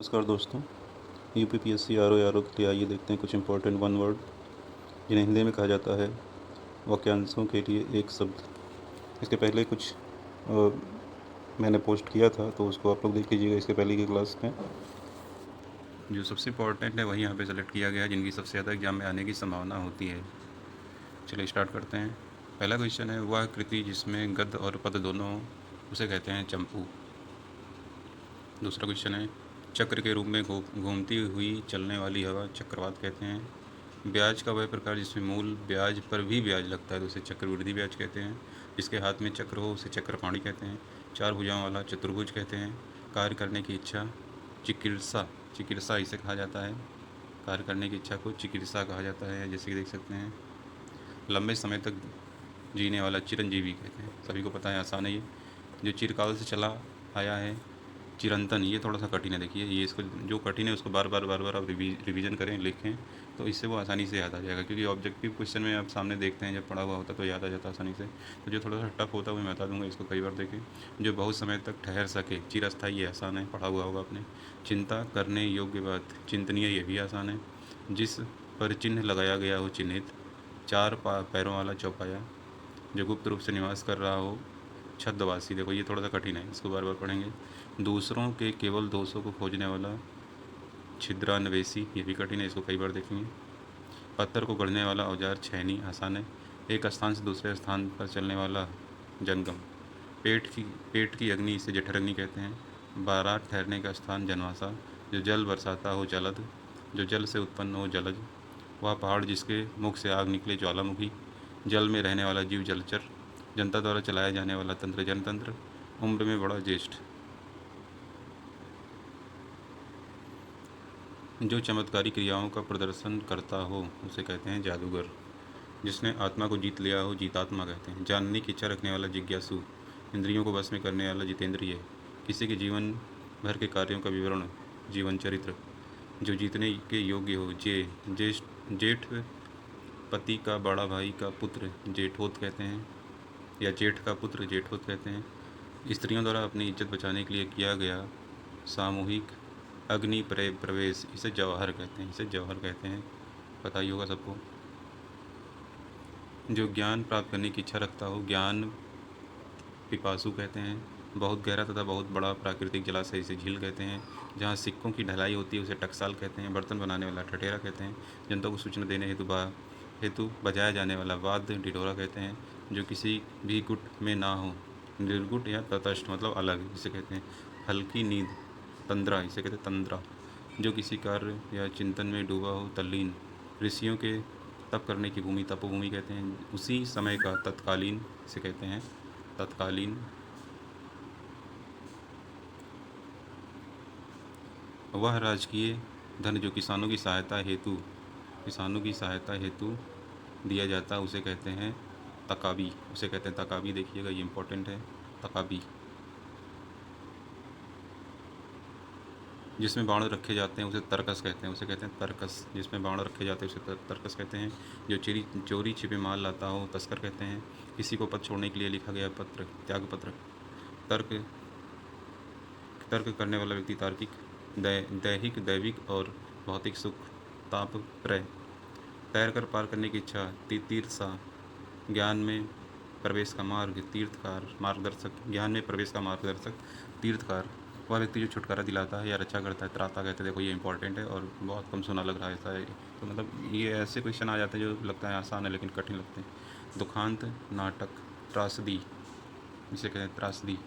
नमस्कार दोस्तों। UPPSC RO के लिए आइए देखते हैं कुछ इंपॉर्टेंट वन वर्ड जिन्हें हिंदी में कहा जाता है वाक्यांशों के लिए एक शब्द। इसके पहले कुछ मैंने पोस्ट किया था, तो उसको आप लोग देख लीजिएगा इसके पहले की क्लास में। जो सबसे इम्पोर्टेंट है वही यहाँ पे सेलेक्ट किया गया है, जिनकी सबसे ज़्यादा एग्जाम में आने की संभावना होती है। चलिए स्टार्ट करते हैं। पहला क्वेश्चन है, वह कृति जिसमें गद्य और पद दोनों हों, उसे कहते हैं चंपू। दूसरा क्वेश्चन है, चक्र के रूप में घूमती हुई चलने वाली हवा चक्रवात कहते हैं। ब्याज का वह प्रकार जिसमें मूल ब्याज पर भी ब्याज लगता है तो उसे चक्रवृद्धि ब्याज कहते हैं। जिसके हाथ में चक्र हो उसे चक्रपाणी कहते हैं। चार भुजाओं वाला चतुर्भुज कहते हैं। कार्य करने की इच्छा चिकित्सा चिकित्सा इसे कहा जाता है। कार्य करने की इच्छा को चिकित्सा कहा जाता है। जैसे कि देख सकते हैं, लंबे समय तक जीने वाला चिरंजीवी कहते हैं। सभी को पता है, आसान है ये। जो चिरकाल से चला आया है चिरंतन, ये थोड़ा सा कठिन है। देखिए, ये इसको जो कठिन है उसको बार बार आप रिवीजन करें, लिखें, तो इससे वो आसानी से याद आ जाएगा। क्योंकि ऑब्जेक्टिव क्वेश्चन में आप सामने देखते हैं, जब पढ़ा हुआ होता तो याद आ जाता आसानी से। तो जो थोड़ा सा टफ होता है वो मैं बता दूंगा, इसको कई बार देखें। जो बहुत समय तक ठहर सके, चिरस्थायी, ये आसान है, पढ़ा हुआ होगा आपने। चिंता करने योग्य बात चिंतनीय, ये भी आसान है। जिस पर चिन्ह लगाया गया हो चिन्हित। चार पैरों वाला चौपाया। जो गुप्त रूप से निवास कर रहा हो छद्मवासी। देखो ये थोड़ा सा कठिन है, इसको बार बार पढ़ेंगे। दूसरों के केवल दोषों को खोजने वाला छिद्रान्वेषी, ये भी कठिन है, इसको कई बार देखेंगे। पत्थर को गढ़ने वाला औजार छैनी, आसान है। एक स्थान से दूसरे स्थान पर चलने वाला जंगम। पेट की अग्नि, इसे जठराग्नि कहते हैं। बारात ठहरने का स्थान जनवासा। जो जल बरसाता हो जलद। जो जल से उत्पन्न हो जलज। वह पहाड़ जिसके मुख से आग निकले ज्वालामुखी। जल में रहने वाला जीव जलचर। जनता द्वारा चलाया जाने वाला तंत्र जनतंत्र। उम्र में बड़ा ज्येष्ठ। जो चमत्कारी क्रियाओं का प्रदर्शन करता हो उसे कहते हैं जादूगर। जिसने आत्मा को जीत लिया हो जीतात्मा कहते हैं। जानने की इच्छा रखने वाला जिज्ञासु। इंद्रियों को बस में करने वाला जितेंद्रिय। किसी के जीवन भर के कार्यों का विवरण जीवन चरित्र। जो जीतने के योग्य हो जेठ पति का बड़ा भाई का पुत्र जेठोत कहते हैं, या जेठ का पुत्र जेठोत कहते हैं। स्त्रियों द्वारा अपनी इज्जत बचाने के लिए किया गया सामूहिक अग्नि प्रवेश, इसे जवाहर कहते हैं। इसे जवाहर कहते हैं, पता ही होगा सबको। जो ज्ञान प्राप्त करने की इच्छा रखता हो ज्ञान पिपासु कहते हैं। बहुत गहरा तथा बहुत बड़ा प्राकृतिक जलाशय इसे झील कहते हैं। जहाँ सिक्कों की ढलाई होती है उसे टकसाल कहते हैं। बर्तन बनाने वाला ठठेरा कहते हैं। जनता को सूचना देने हेतु बजाया जाने वाला वाद्य ढिढोरा कहते हैं। जो किसी भी गुट में ना हो निर्गुट या तटस्थ, मतलब अलग, इसे कहते हैं। हल्की नींद तंद्रा, इसे कहते हैं तंद्रा। जो किसी कार्य या चिंतन में डूबा हो तल्लीन। ऋषियों के तप करने की भूमि तपोभूमि कहते हैं। उसी समय का तत्कालीन, इसे कहते हैं तत्कालीन। वह राजकीय धन जो किसानों की सहायता हेतु दिया जाता उसे कहते हैं तकाबी। उसे कहते हैं तकाबी, देखिएगा ये इंपॉर्टेंट है, तकाबी। जिसमें बाण रखे जाते हैं उसे तरकस कहते हैं। उसे कहते हैं तरकस। जिसमें बाण रखे जाते हैं उसे तरकस कहते हैं। जो चोरी छिपे माल लाता हो तस्कर कहते हैं। किसी को पद छोड़ने के लिए लिखा गया पत्र त्यागपत्र। तर्क तर्क करने वाला व्यक्ति तार्किक। दैहिक दैविक और भौतिक सुख ताप प्रय। तैर कर पार करने की इच्छा तीर्थसा। ज्ञान में प्रवेश का मार्ग तीर्थकार मार्गदर्शक। ज्ञान में प्रवेश का मार्गदर्शक तीर्थकार। वह व्यक्ति जो छुटकारा दिलाता है या रक्षा करता है त्राता कहते हैं। देखो ये इंपॉर्टेंट है और बहुत कम सुना लग रहा है ऐसा है। तो मतलब ये ऐसे क्वेश्चन आ जाते हैं जो लगता है आसान है लेकिन कठिन लगते हैं। दुखांत नाटक त्रासदी, इसे कहते हैं त्रासदी।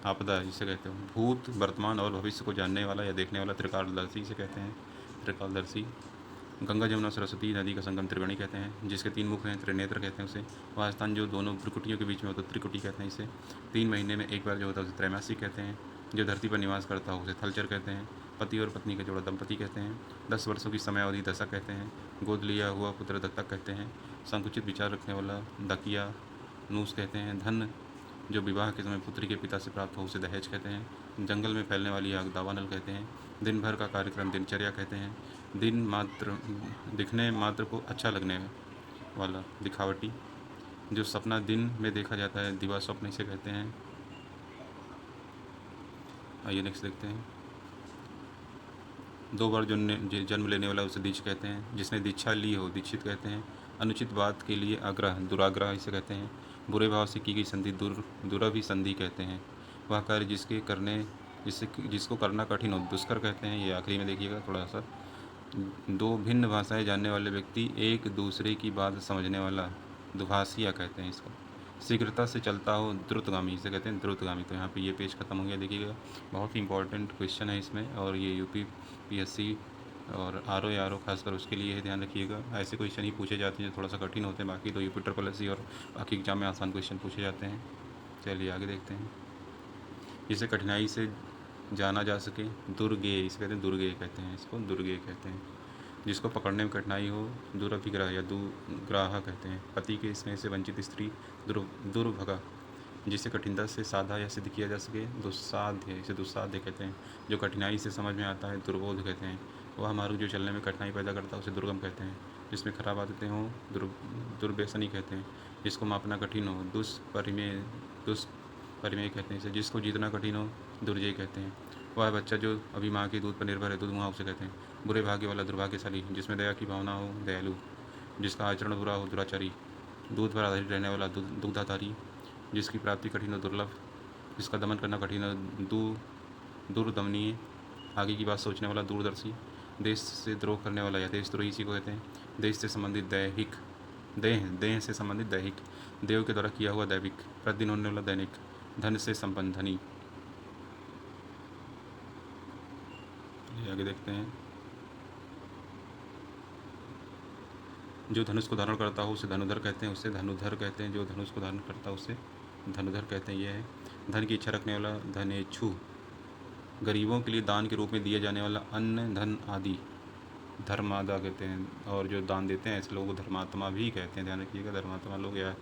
आपदा जिसे कहते हैं। भूत वर्तमान और भविष्य को जानने वाला या देखने वाला त्रिकालदर्शी, इसे कहते हैं त्रिकालदर्शी। गंगा जमुना सरस्वती नदी का संगम त्रिवेणी कहते हैं। जिसके तीन मुख हैं त्रिनेत्र कहते हैं उसे। वह स्थान जो दोनों भ्रुकुटियों के बीच में होता है त्रिकुटी कहते हैं इसे। 3 महीने में एक बार जो होता है उसे त्रैमासिक कहते हैं। जो धरती पर निवास करता हो उसे थलचर कहते हैं। पति और पत्नी का जोड़ा दंपति कहते हैं। 10 वर्षों की समयावधि दशक कहते हैं। गोद लिया हुआ पुत्र दत्तक कहते हैं। संकुचित विचार रखने वाला दकिया नूस कहते हैं। धन जो विवाह के समय पुत्री के पिता से प्राप्त हो उसे दहेज कहते हैं। जंगल में फैलने वाली आग दावानल कहते हैं। दिन भर का कार्यक्रम दिनचर्या कहते हैं। दिखने मात्र को अच्छा लगने वाला दिखावटी। जो सपना दिन में देखा जाता है दिवा स्वप्न, इसे कहते हैं। आइए नेक्स्ट देखते हैं। 2 बार जन्म लेने वाला उसे द्विज कहते हैं। जिसने दीक्षा ली हो दीक्षित कहते हैं। अनुचित बात के लिए आग्रह दुराग्रह इसे कहते हैं। बुरे भाव से की गई संधि दुरभिसंधि कहते हैं। वह कार्य जिसको करना कठिन हो दुष्कर कहते हैं। ये आखिरी में देखिएगा थोड़ा सा, 2 भिन्न भाषाएं जानने वाले व्यक्ति एक दूसरे की बात समझने वाला दुभाषिया कहते हैं इसको। शीघ्रता से चलता हो द्रुतगामी इसे कहते हैं द्रुतगामी। तो यहाँ पे ये पेज खत्म हो गया। देखिएगा बहुत ही इंपॉर्टेंट क्वेश्चन है इसमें, और ये यूपीपीएससी और आरओ खासकर उसके लिए ध्यान रखिएगा। ऐसे क्वेश्चन ही पूछे जाते हैं जो थोड़ा सा कठिन होते हैं, बाकी तो यूपी और बाकी एग्जाम में आसान क्वेश्चन पूछे जाते हैं। चलिए आगे देखते हैं। जिसे कठिनाई से जाना जा सके दुर्गेय इसे कहते हैं, दुर्गेय कहते हैं इसको, दुर्गेय कहते हैं। जिसको पकड़ने में कठिनाई हो दुरभिग्रह या दुग्राह कहते हैं। पति के स्नेह से वंचित स्त्री दुर्भगा। जिसे कठिनता से साधा या सिद्ध किया जा सके दुस्साध्य इसे दुस्साध्य कहते हैं। जो कठिनाई से समझ में आता है दुर्बोध कहते हैं। वह मार्ग जो चलने में कठिनाई पैदा करता है उसे दुर्गम कहते हैं। जिसमें खराब आदतें हों दुर्व्यसनी कहते हैं। जिसको मापना कठिन हो दुष्परिमेय कहते हैं इसे। जिसको जीतना कठिन हो दुर्जय कहते हैं। वह बच्चा जो अभी माँ के दूध पर निर्भर है दुधमुहा उसे कहते हैं। बुरे भाग्य वाला दुर्भाग्यशाली। जिसमें दया की भावना हो दयालु। जिसका आचरण बुरा हो दुराचारी। दूध पर आधारित रहने वाला दुग्धाधारी। जिसकी प्राप्ति कठिन हो दुर्लभ। जिसका दमन करना कठिन हो दूरदमनीय। आगे की बात सोचने वाला दूरदर्शी। देश से द्रोह करने वाला या देशद्रोही इसी को कहते हैं। देश से संबंधित दैहिक देह से संबंधित दैहिक। देव के द्वारा किया हुआ दैविक। प्रतिदिन होने वाला दैनिक। धन से संपन्न धनी। आगे देखते हैं। जो धनुष को धारण करता हो उसे धनुधर कहते हैं, उसे धनुधर कहते हैं। जो धनुष को धारण करता है उसे धनुधर कहते हैं। यह है धन की इच्छा रखने वाला धनेच्छु। गरीबों के लिए दान के रूप में दिया जाने वाला अन्न धन आदि धर्मादा कहते हैं। और जो दान देते हैं ऐसे लोगों को धर्मात्मा भी कहते हैं, ध्यान रखिएगा। धर्मात्मा लोग या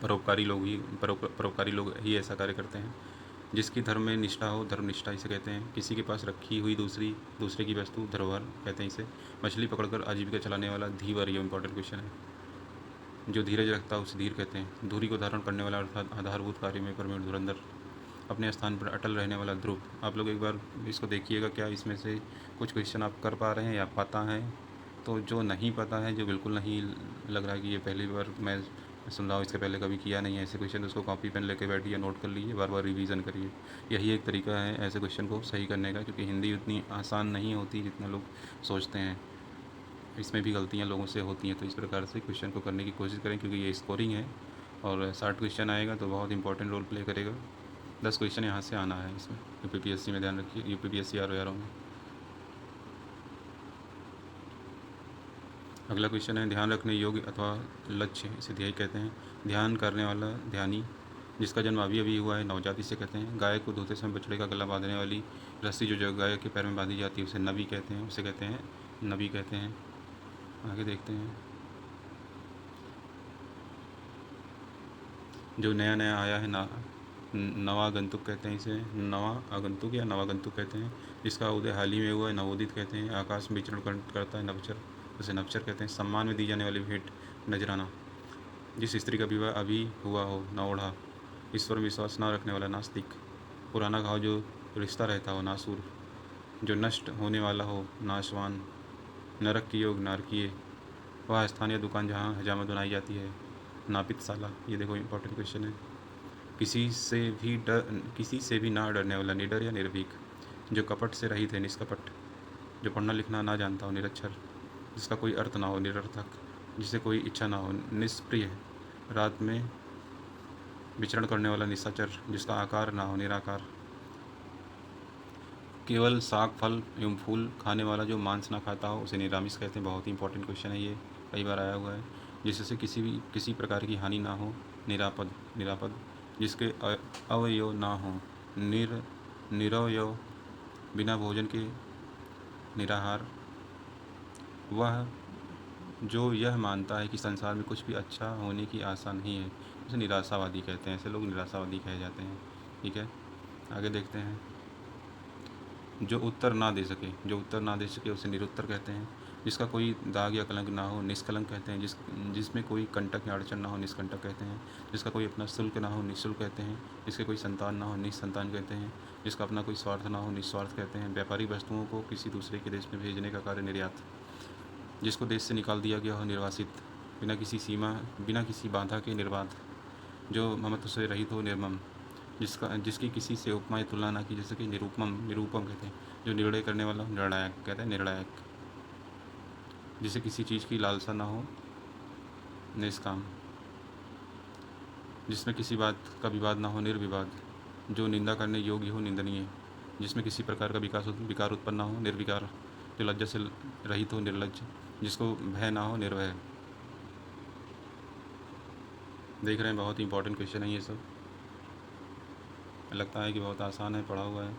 परोपकारी लोग ही ऐसा कार्य करते हैं। जिसकी धर्म में निष्ठा हो धर्मनिष्ठा इसे कहते हैं। किसी के पास रखी हुई दूसरे की वस्तु धरोहर कहते हैं इसे। मछली पकड़कर आजीविका चलाने वाला धीवर, ये इंपॉर्टेंट क्वेश्चन है। जो धीरज रखता है उसे धीर कहते हैं। धुरी को धारण करने वाला अर्थात आधारभूत कार्य में प्रवीण धुरंधर। अपने स्थान पर अटल रहने वाला ध्रुव। आप लोग एक बार इसको देखिएगा, क्या इसमें से कुछ क्वेश्चन आप कर पा रहे हैं या पता है। तो जो नहीं पता है, जो बिल्कुल नहीं लग रहा है कि ये पहली बार मैं सुन रहा हूँ, इसके पहले कभी किया नहीं है ऐसे क्वेश्चन, उसको कॉपी पेन लेके बैठिए, नोट कर लीजिए, बार बार रिवीजन करिए। यही एक तरीका है ऐसे क्वेश्चन को सही करने का, क्योंकि हिंदी उतनी आसान नहीं होती जितना लोग सोचते हैं। इसमें भी गलतियाँ लोगों से होती हैं। तो इस प्रकार से क्वेश्चन को करने की कोशिश करें, क्योंकि ये स्कोरिंग है और 60 क्वेश्चन आएगा तो बहुत इंपॉर्टेंट रोल प्ले करेगा। 10 क्वेश्चन यहाँ से आना है इसमें। यूपीपीएससी में ध्यान रखिए, यूपीपीएससी आरओ में। अगला क्वेश्चन है ध्यान रखने योग्य अथवा लक्ष्य इसे ध्येय कहते हैं। ध्यान करने वाला ध्यानी। जिसका जन्म अभी हुआ है नवजाति से कहते हैं। गाय को धोते समय बछड़े का गला बांधने वाली रस्सी जो गाय के पैर में बांधी जाती है उसे नबी कहते हैं, उसे कहते हैं नबी कहते हैं। आगे देखते हैं। जो नया आया है नवागंतुक कहते हैं इसे। नवा आगंतुक या नवागंतुक कहते हैं। जिसका उदय हाल ही में हुआ है नवोदित कहते हैं। आकाश में विचरण करता है नवचर, उसे नवचर कहते हैं। सम्मान में दी जाने वाली भेंट नजराना। जिस स्त्री का विवाह अभी हुआ हो नवोढ़ा। ईश्वर में विश्वास न रखने वाला नास्तिक। पुराना घाव जो रिश्ता रहता हो नासूर। जो नष्ट होने वाला हो नाशवान। नरक की योग नारकीय। वह स्थान या दुकान जहाँ हजामत बनाई जाती है नापितशाला। ये देखो इंपॉर्टेंट क्वेश्चन है। किसी से भी ना डरने वाला निडर या निर्भीक। जो कपट से रहित है निष्कपट। जो पढ़ना लिखना ना जानता हो निरक्षर। जिसका कोई अर्थ ना हो निरर्थक। जिसे कोई इच्छा ना हो निष्प्रिय। रात में विचरण करने वाला निशाचर। जिसका आकार ना हो निराकार। केवल साग फल एवं फूल खाने वाला जो मांस ना खाता हो उसे निरामिष कहते हैं। बहुत ही इंपॉर्टेंट क्वेश्चन है, ये कई बार आया हुआ है। जिससे किसी प्रकार की हानि ना हो निरापद। जिसके अवयव ना हो निरवयव। बिना भोजन के निराहार। वह जो यह मानता है कि संसार में कुछ भी अच्छा होने की आशा नहीं है उसे निराशावादी कहते हैं। ऐसे लोग निराशावादी कहे जाते हैं। ठीक है, आगे देखते हैं। जो उत्तर ना दे सके उसे निरुत्तर कहते हैं। जिसका कोई दाग या कलंक ना हो निष्कलंक कहते हैं। जिसमें कोई कंटक या अड़चन ना हो निष्कंटक कहते हैं। जिसका कोई अपना शुल्क ना हो निःशुल्क कहते हैं। जिसके कोई संतान ना हो निसंतान कहते हैं। जिसका अपना कोई स्वार्थ ना हो निस्वार्थ कहते हैं। व्यापारिक वस्तुओं को किसी दूसरे के देश में भेजने का कार्य निर्यात। जिसको देश से निकाल दिया गया हो निर्वासित। बिना किसी सीमा बिना किसी बाधा के निर्बाध। जो ममत्व से रहित हो निर्मम। जिसकी किसी से उपमा या तुलना ना की जैसे कि निरूपम कहते हैं। जो निर्णय करने वाला निर्णायक कहते हैं निर्णायक। जिसे किसी चीज़ की लालसा ना हो निष्काम। जिसमें किसी बात का विवाद ना हो निर्विवाद। जो निंदा करने योग्य हो निंदनीय। जिसमें किसी प्रकार का विकार उत्पन्न ना हो निर्विकार। जो लज्जा से रहित हो निर्लज्ज। जिसको भय ना हो निर्भय। देख रहे हैं बहुत ही इंपॉर्टेंट क्वेश्चन है ये सब। लगता है कि बहुत आसान है, पढ़ा हुआ है।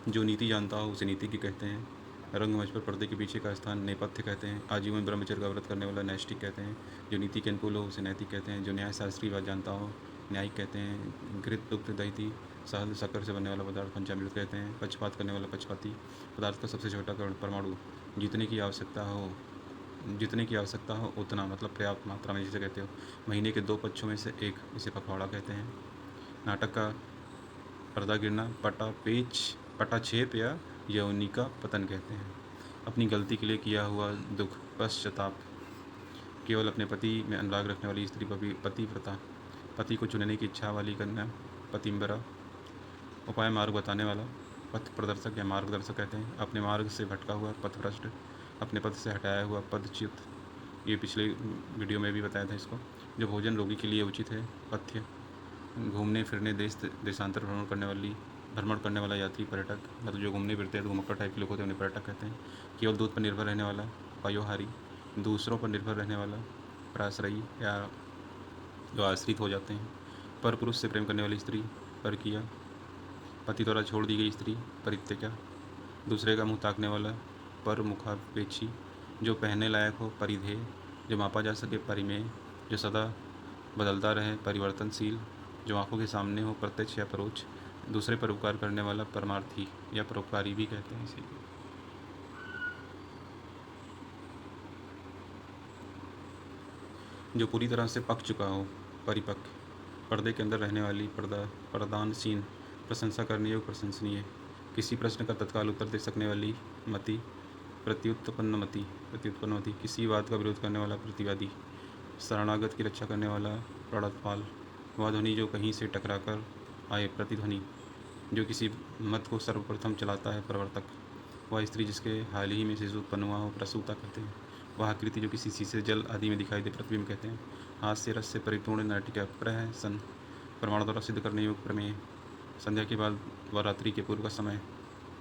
जो नीति जानता हो उसे नीति की कहते हैं। रंगमंच पर पर्दे के पीछे का स्थान नेपथ्य कहते हैं। आजीवन ब्रह्मचर्य का व्रत करने वाला नैष्ठिक कहते हैं। जो नीति के अनुकूल हो उसे नैतिक कहते हैं। जो न्यायशास्त्री बात जानता हो न्यायिक कहते हैं। घृत दुग्ध दही शहद शक्कर से बनने वाला पदार्थ पंचामृत कहते हैं। पक्षपात करने वाला पक्षपाती। पदार्थ का सबसे छोटा कण परमाणु। जितने की आवश्यकता हो उतना मतलब पर्याप्त मात्रा में जिसे कहते हो। महीने के 2 पक्षों में से एक इसे पखवाड़ा कहते हैं। नाटक का पर्दा गिरना पटाक्षेप या यौनिका का पतन कहते हैं। अपनी गलती के लिए किया हुआ दुख पश्चाताप। केवल अपने पति में अनुराग रखने वाली स्त्री पतिव्रता। पति को चुनने की इच्छा वाली कन्या पतिम्बरा। उपाय मार्ग बताने वाला पथ प्रदर्शक या मार्गदर्शक कहते हैं। अपने मार्ग से भटका हुआ पथभ्रष्ट। अपने पथ से हटाया हुआ पदच्युत। ये पिछले वीडियो में भी बताया था इसको। जो भोजन रोगी के लिए उचित है पथ्य। घूमने फिरने देशांतर भ्रमण करने वाला यात्री पर्यटक। मतलब जो घूमने फिरते हैं तो घुमक्कड़ टाइप के लोग होते हैं उन्हें पर्यटक कहते हैं। केवल दूध पर निर्भर रहने वाला पयोहारी। दूसरों पर निर्भर रहने वाला पराश्रयी या जो आश्रित हो जाते हैं। पर पुरुष से प्रेम करने वाली स्त्री परकिया। पति द्वारा छोड़ दी गई स्त्री परित्यक्ता। दूसरे का मुँह ताकने वाला पर मुखापेक्षी। जो पहनने लायक हो परिधेय। जो मापा जा सके परिमेय। जो सदा बदलता रहे परिवर्तनशील। जो आंखों के सामने हो प्रत्यक्ष या परोक्ष। दूसरे पर उपकार करने वाला परमार्थी या परोपकारी भी कहते हैं इसी को। जो पूरी तरह से पक चुका हो परिपक्व। पर्दे के अंदर रहने वाली प्रदानशीन। प्रशंसा करने योग्य प्रशंसनीय। किसी प्रश्न का तत्काल उत्तर दे सकने वाली मति प्रत्युत्पन्न मति। किसी बात का विरोध करने वाला प्रतिवादी। शरणागत की रक्षा करने वाला प्रणतपाल। वह ध्वनि जो कहीं से टकरा कर आए प्रतिध्वनि। जो किसी मत को सर्वप्रथम चलाता है प्रवर्तक। वह स्त्री जिसके हाल ही में शिशु उत्पन्न हुआ हो प्रसूता कहते हैं। वह आकृति जो किसी शीशे जल आदि में दिखाई दे प्रतिबिंब कहते हैं। हाथ से रस से परिपूर्ण नाटिका प्रहसन। प्रमाण द्वारा सिद्ध करने योग्य प्रमेय। संध्या के बाद व रात्रि के पूर्व का समय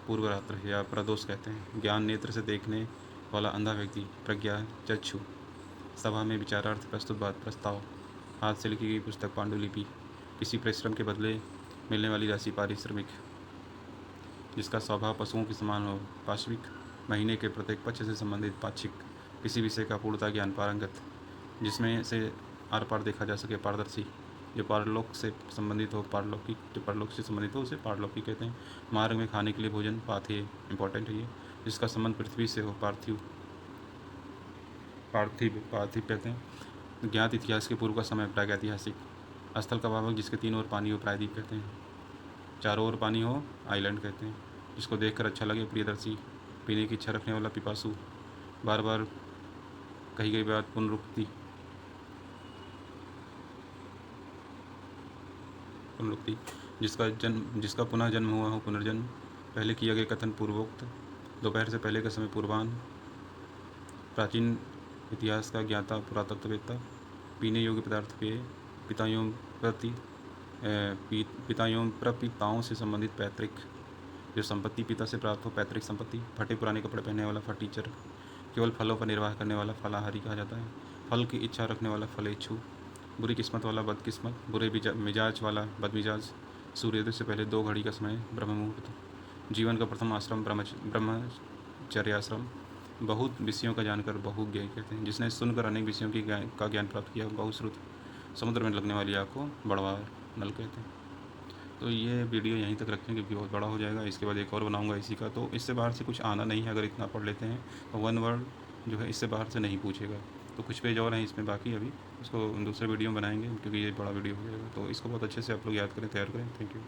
पूर्व रात्र या प्रदोष कहते हैं। ज्ञान नेत्र से देखने वाला अंधा व्यक्ति प्रज्ञा चक्षु। सभा में विचारार्थ प्रस्तुत बात प्रस्ताव। हाथ से लिखी गई पुस्तक पांडुलिपि। किसी परिश्रम के बदले मिलने वाली राशि पारिश्रमिक। जिसका स्वभाव पशुओं के समान हो पाश्विक। महीने के प्रत्येक पक्ष से संबंधित पाक्षिक। किसी विषय का पूर्णता ज्ञान पारंगत। जिसमें से आर पार देखा जा सके पारदर्शी। जो पारलोक से संबंधित हो पारलौकिक। जो परलोक से संबंधित हो उसे पारलौकिक कहते हैं। मार्ग में खाने के लिए भोजन पाथेय इंपॉर्टेंट है ये। जिसका संबंध पृथ्वी से हो पार्थिव कहते हैं। ज्ञात इतिहास के पूर्व का समय प्रागैतिहासिक। स्थल का भावक जिसके 3 ओर पानी हो प्रायद्वीप कहते हैं। चारों ओर पानी हो आइलैंड कहते हैं। जिसको देखकर अच्छा लगे प्रियदर्शी। पीने की इच्छा रखने वाला पिपासु। बार बार कही गई बात पुनरुक्ति। जिसका पुनः जन्म हुआ हो पुनर्जन्म। पहले किया गया कथन पूर्वोक्त। दोपहर से पहले का समय पूर्वाह्न। प्राचीन इतिहास का ज्ञाता पुरातत्ववेत्ता। पीने योग्य पदार्थ पेय। पिताओं प्रपिताओं से संबंधित पैतृक। जो संपत्ति पिता से प्राप्त हो पैतृक संपत्ति। फटे पुराने कपड़े पहनने वाला फटीचर। केवल फलों पर निर्वाह करने वाला फलाहारी कहा जाता है। फल की इच्छा रखने वाला फलेच्छु। बुरी किस्मत वाला बदकिस्मत। बुरे मिजाज वाला बदमिजाज। सूर्योदय से पहले 2 घड़ी का समय ब्रह्म मुहूर्त। जीवन का प्रथम आश्रम ब्रह्मचर्याश्रम। बहुत विषयों का जानकर बहुज्ञ कहते हैं। जिसने सुनकर अनेक विषयों का ज्ञान प्राप्त किया बहुश्रुत। समुद्र में लगने वाली आग को बड़वार नल कहते हैं। तो ये वीडियो यहीं तक रखें क्योंकि बहुत बड़ा हो जाएगा। इसके बाद एक और बनाऊँगा इसी का। तो इससे बाहर से कुछ आना नहीं है, अगर इतना पढ़ लेते हैं तो 1 वर्ड जो है इससे बाहर से नहीं पूछेगा। तो कुछ पेज और हैं इसमें बाकी अभी, उसको दूसरे वीडियो में बनाएंगे क्योंकि ये बड़ा वीडियो हो जाएगा। तो इसको बहुत अच्छे से आप लोग याद करें, तैयार करें। Thank you.